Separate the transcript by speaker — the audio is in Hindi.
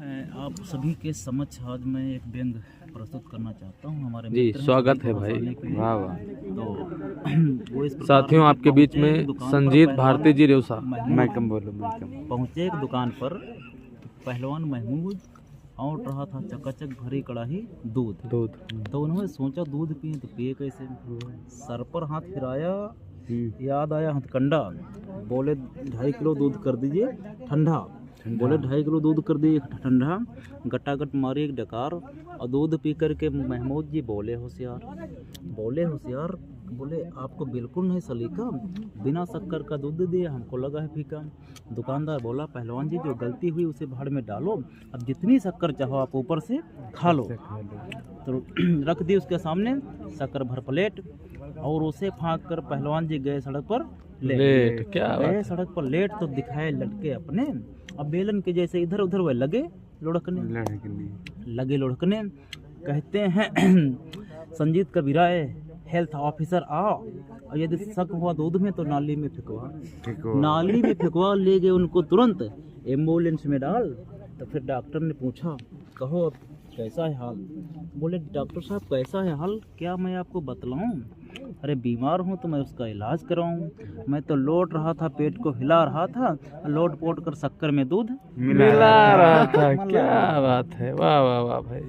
Speaker 1: आप सभी के समक्ष आज मैं एक व्यंग प्रस्तुत करना चाहता हूं। हमारे
Speaker 2: जी
Speaker 1: मित्र हैं,
Speaker 2: स्वागत
Speaker 1: सभी
Speaker 2: है
Speaker 1: को
Speaker 2: भाई।
Speaker 1: हंसाने के लिए।
Speaker 2: वाह वाह।
Speaker 1: तो वो इस प्रकार
Speaker 2: साथियों
Speaker 1: से
Speaker 2: आपके बीच
Speaker 1: पहुंचे एक
Speaker 2: में
Speaker 1: दुकान पर
Speaker 2: संजीत
Speaker 1: पहलवान
Speaker 2: भारती जी रेवसा।
Speaker 1: महमूद पहुंचे एक दुकान पर पहलवान महमूद औंट रहा था चकाचक भरी कड़ाही दूध। तो उन्होंने सोचा दूध पिए तो पिए कैसे। सर पर हाथ फिराया, याद आया हथकंडा। बोले 2.5 किलो दूध कर दीजिए ठंडा। बोले 2.5 किलो दूध कर दिए ठंडा। गटागट मारी एक डकार और दूध पी करके महमूद जी बोले होशियार बोले आपको बिल्कुल नहीं सलीका, बिना शक्कर का दूध दिए, हमको लगा है फीका। दुकानदार बोला पहलवान जी जो गलती हुई उसे भाड़ में डालो, अब जितनी शक्कर चाहो आप ऊपर से खा लो। तो रख दी उसके सामने शक्कर भर प्लेट और उसे फाँक कर पहलवान जी गए सड़क पर लेट।
Speaker 2: क्या
Speaker 1: गए सड़क पर लेट तो दिखाए लटके अपने, अब बेलन के जैसे इधर उधर वह लगे लुढ़कने। कहते हैं संजीत कबीराए हेल्थ ऑफिसर आओ, और यदि शक हुआ दूध में तो नाली में फेंकवा ले गए उनको तुरंत एम्बुलेंस में डाल। तो फिर डॉक्टर ने पूछा कहो अब कैसा है हाल। बोले डॉक्टर साहब कैसा है हाल, क्या मैं आपको बतलाऊं। अरे बीमार हूँ तो मैं उसका इलाज कराऊं। मैं तो लौट रहा था, पेट को हिला रहा था, लोट पोट कर शक्कर में दूध
Speaker 2: मिला रहा था। क्या बात है, वाह वाह वाह भाई।